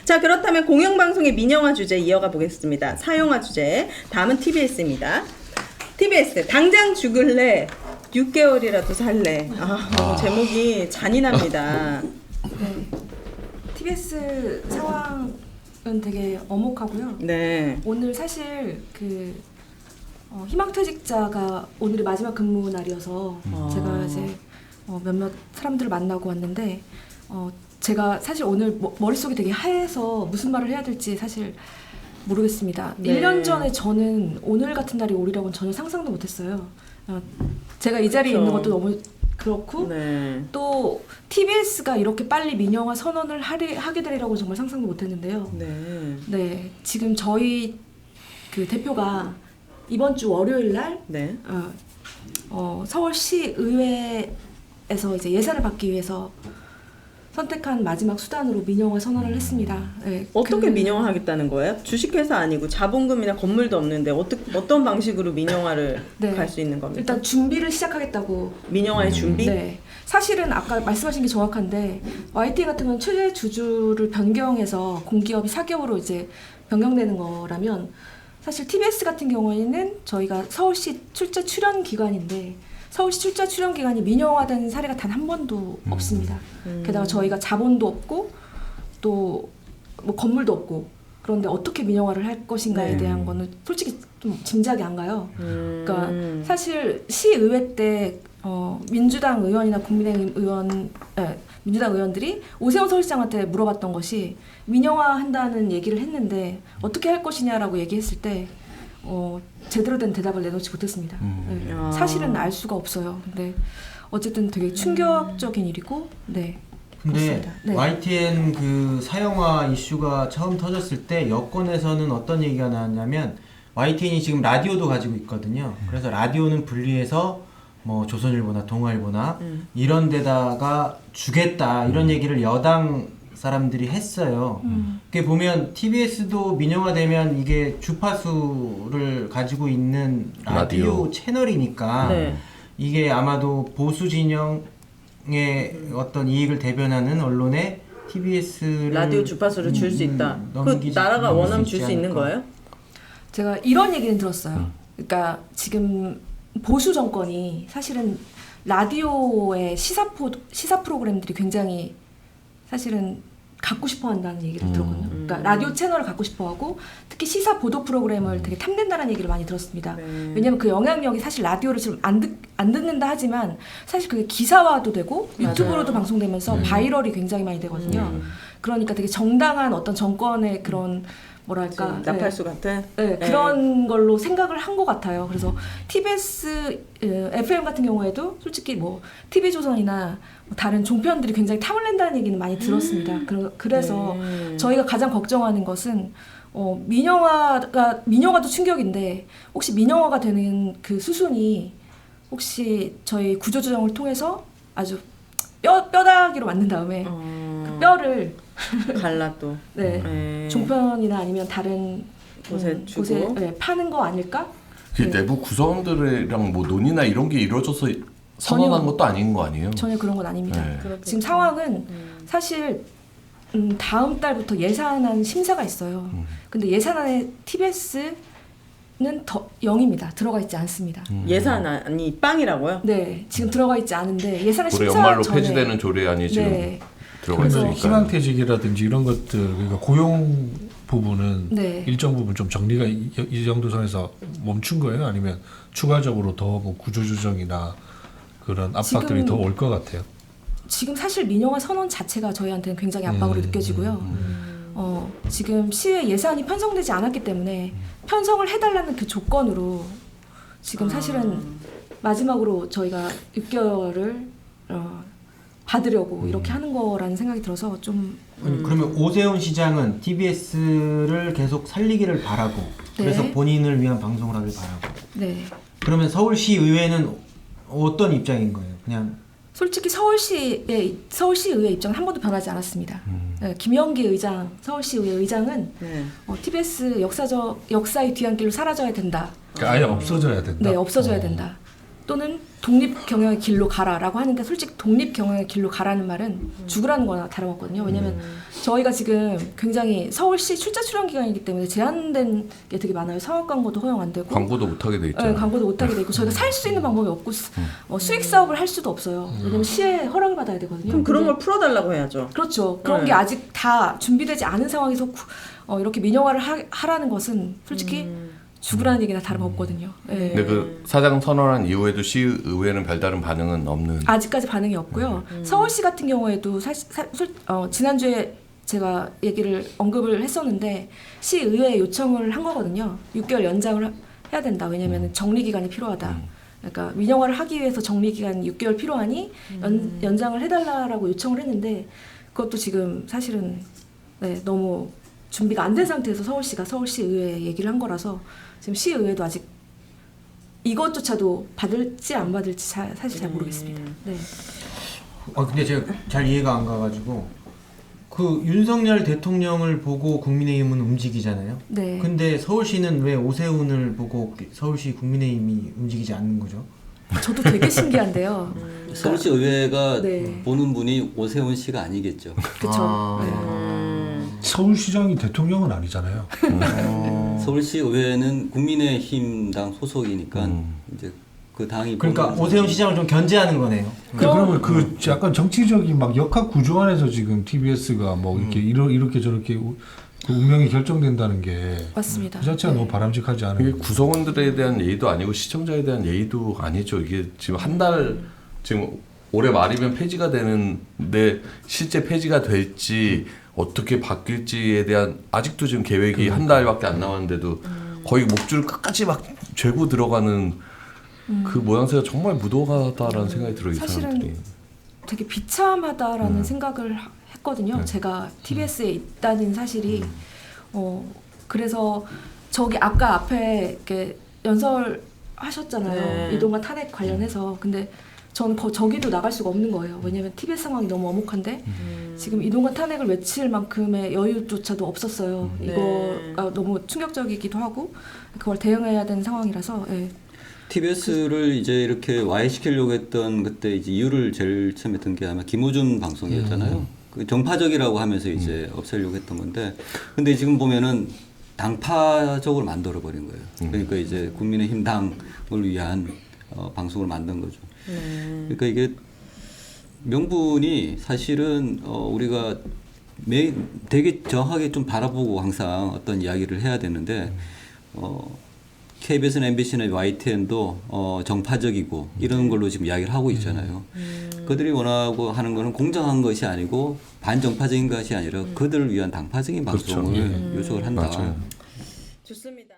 자, 그렇다면 공영방송의 민영화 주제 이어가 보겠습니다. 사용화 주제. 다음은 TBS입니다. TBS 당장 죽을래 6개월이라도 살래. 제목이 잔인합니다. 네. TBS 상황은 되게 엄혹하고요. 네. 오늘 사실 희망퇴직자가 오늘이 마지막 근무 날이어서 제가 이제 몇몇 사람들을 만나고 왔는데 제가 사실 오늘 머릿속이 되게 하얘서 무슨 말을 해야 될지 사실 모르겠습니다. 네. 1년 전에 저는 오늘 같은 날이 오리라고는 전혀 상상도 못했어요. 제가 이 자리에 그렇죠. 있는 것도 너무 그렇고 네. 또 TBS가 이렇게 빨리 민영화 선언을 하게 되리라고 정말 상상도 못했는데요. 네. 네, 지금 저희 그 대표가 이번 주 월요일 날 네. 서울시 의회에서 이제 예산을 받기 위해서 선택한 마지막 수단으로 민영화 선언을 했습니다. 네, 어떻게 민영화하겠다는 거예요? 주식회사 아니고 자본금이나 건물도 없는데 어떤 방식으로 민영화를 네. 갈 수 있는 겁니까? 일단 준비를 시작하겠다고. 민영화의 준비? 네. 사실은 아까 말씀하신 게 정확한데 YTN 같은 건 최대 주주를 변경해서 공기업이 4개월로 이제 변경되는 거라면 사실 TBS 같은 경우에는 저희가 서울시 출자 출연 기관인데 서울시 출자 출연 기관이 민영화된 사례가 단 한 번도 없습니다. 게다가 저희가 자본도 없고 또 뭐 건물도 없고 그런데 어떻게 민영화를 할 것인가에 네. 대한 거는 솔직히 좀 짐작이 안 가요. 그러니까 사실 시의회 때 민주당 의원이나 국민의힘 민주당 의원들이 오세훈 서울시장한테 물어봤던 것이 민영화한다는 얘기를 했는데 어떻게 할 것이냐라고 얘기했을 때 제대로 된 대답을 내놓지 못했습니다. 네. 사실은 알 수가 없어요. 근데 어쨌든 되게 충격적인 일이고, 네. 근데 그렇습니다. 네. YTN 그 사형화 이슈가 처음 터졌을 때 여권에서는 어떤 얘기가 나왔냐면 YTN이 지금 라디오도 가지고 있거든요. 그래서 라디오는 분리해서 뭐 조선일보나 동아일보나 이런 데다가 주겠다 이런 얘기를 여당 사람들이 했어요. 그게 보면 TBS도 민영화되면 이게 주파수를 가지고 있는 라디오 채널이니까 네. 이게 아마도 보수 진영의 어떤 이익을 대변하는 언론에 TBS를 라디오 주파수를 줄 수 있다. 그 나라가 원하면 줄 수 있는 거예요? 제가 이런 얘기는 들었어요. 그러니까 지금 보수 정권이 사실은 라디오의 시사 프로그램들이 굉장히 사실은 갖고 싶어 한다는 얘기를 들었거든요. 그러니까 라디오 채널을 갖고 싶어 하고 특히 시사 보도 프로그램을 되게 탐낸다는 얘기를 많이 들었습니다. 네. 왜냐면 그 영향력이 사실 라디오를 지금 안 듣는다 하지만 사실 그게 기사화도 되고 유튜브로도 방송되면서 바이럴이 굉장히 많이 되거든요. 그러니까 되게 정당한 어떤 정권의 그런 뭐랄까 나팔수 같은? 네, 그런 걸로 생각을 한 것 같아요. 그래서 TBS, FM 같은 경우에도 솔직히 뭐 TV조선이나 뭐 다른 종편들이 굉장히 탐을 낸다는 얘기는 많이 들었습니다. 그래서 저희가 가장 걱정하는 것은 민영화도 충격인데 혹시 민영화가 되는 그 수순이 혹시 저희 구조조정을 통해서 아주 뼈다귀로 만든 다음에 그 뼈를 갈라 또. 네. 종편이나 아니면 다른 곳에 주고. 네, 파는 거 아닐까? 그 네. 내부 구성원들이랑 뭐 논의나 이런 게 이루어져서 선언한 것도 아닌 거 아니에요? 전혀 그런 건 아닙니다. 네. 지금 상황은 사실 다음 달부터 예산안 심사가 있어요. 근데 예산안에 TBS는 0입니다. 들어가 있지 않습니다. 예산안이 빵이라고요? 네, 지금 들어가 있지 않은데 예산안 올해 심사 연말로 전에 폐지되는 조례안이 지금 네. 들어가 그래서 있으니까. 희망퇴직이라든지 이런 것들 그러니까 고용 부분은 네. 일정 부분 좀 정리가 이 정도 선에서 멈춘 거예요? 아니면 추가적으로 더 뭐 구조조정이나 그런 압박들이 지금 더 올 것 같아요? 지금 사실 민영화 선언 자체가 저희한테는 굉장히 압박으로 느껴지고요. 지금 시의 예산이 편성되지 않았기 때문에 편성을 해달라는 그 조건으로 지금 사실은 마지막으로 저희가 6개월을 받으려고 이렇게 하는 거라는 생각이 들어서 좀 아니, 그러면 오세훈 시장은 TBS를 계속 살리기를 바라고 그래서 네. 본인을 위한 방송을 하길 바라고 네. 그러면 서울시 의회는 어떤 입장인 거예요? 그냥 솔직히 서울시의회 입장은 한 번도 변하지 않았습니다. 네, 김영기 의장, 서울시의회 의장은 네. TBS 역사의 뒤안길로 사라져야 된다. 그러니까 아예 없어져야 된다. 네, 없어져야 된다. 또는 독립 경영의 길로 가라라고 하는데 솔직히 독립 경영의 길로 가라는 말은 죽으라는 거나 다름없거든요. 왜냐하면 저희가 지금 굉장히 서울시 출자 출연 기관이기 때문에 제한된 게 되게 많아요. 상업 광고도 허용 안 되고 광고도 못 하게 돼 네, 있잖아요. 광고도 못 하게 돼 있고 저희가 살 수 있는 방법이 없고 수익 사업을 할 수도 없어요. 왜냐면 시에 허락을 받아야 되거든요. 그럼 그런 근데 걸 풀어달라고 해야죠. 그렇죠. 그런 네. 게 아직 다 준비되지 않은 상황에서 이렇게 민영화를 하라는 것은 솔직히 죽으라는 얘기나 다름없거든요. 예. 근데 그 사장 선언한 이후에도 시의회는 별다른 반응은 없는. 아직까지 반응이 없고요. 서울시 같은 경우에도 지난주에 제가 얘기를 언급을 했었는데 시의회에 요청을 한 거거든요. 6개월 연장을 해야 된다. 왜냐하면 정리 기간이 필요하다. 그러니까 민영화를 하기 위해서 정리 기간이 6개월 필요하니 연장을 해달라고 요청을 했는데 그것도 지금 사실은 네, 너무 준비가 안 된 상태에서 서울시가 서울시의회에 얘기를 한 거라서 지금 시의회도 아직 이것조차도 받을지 안 받을지 사실 잘 모르겠습니다. 네. 근데 제가 잘 이해가 안 가가지고 그 윤석열 대통령을 보고 국민의힘은 움직이잖아요. 네. 근데 서울시는 왜 오세훈을 보고 서울시 국민의힘이 움직이지 않는 거죠? 저도 되게 신기한데요. 서울시 의회가 네. 보는 분이 오세훈 씨가 아니겠죠. 그렇죠. 서울시장이 대통령은 아니잖아요. 서울시 의회는 국민의힘당 소속이니까 이제 그 당이 그러니까 보는 오세훈 시장을 좀 견제하는 거네요. 그러면 그 약간 정치적인 막 역학 구조 안에서 지금 TBS가 뭐 이렇게 이렇게 저렇게 그 운명이 결정된다는 게 맞습니다. 그 자체가 네. 너무 바람직하지 이게 않은. 구성원들에 대한 예의도 아니고 시청자에 대한 예의도 아니죠. 이게 지금 한 달 지금 올해 말이면 폐지가 되는데 실제 폐지가 될지 어떻게 바뀔지에 대한 아직도 지금 계획이 한 달밖에 안 남았는데도 거의 목줄 끝까지 막 죄고 들어가는 그 모양새가 정말 무도하다라는 생각이 들어요. 이 사실은 사람들이. 되게 비참하다라는 생각을 했거든요. 네. 제가 TBS에 있다는 사실이 그래서 저기 아까 앞에 이렇게 연설하셨잖아요. 네. 이동관 탄핵 관련해서. 근데 저는 저기도 나갈 수가 없는 거예요. 왜냐하면 TBS 상황이 너무 엄혹한데 지금 이동관 탄핵을 외칠 만큼의 여유조차도 없었어요. 네. 이거가 너무 충격적이기도 하고 그걸 대응해야 되는 상황이라서 예. TBS를 이제 이렇게 와해시키려고 했던 그때 이제 이유를 제일 처음 했던 게 아마 김호준 방송이었잖아요. 그 정파적이라고 하면서 이제 없애려고 했던 건데, 근데 지금 보면은 당파적으로 만들어 버린 거예요. 그러니까 이제 국민의힘 당을 위한 방송을 만든 거죠. 그러니까 이게 명분이 사실은 우리가 되게 정확하게 좀 바라보고 항상 어떤 이야기를 해야 되는데 KBS나 MBC나 YTN도 정파적이고 이런 걸로 지금 이야기를 하고 있잖아요. 그들이 원하고 하는 거는 공정한 것이 아니고 반정파적인 것이 아니라 그들을 위한 당파적인 방송을 요청을 한다. 맞아요. 좋습니다.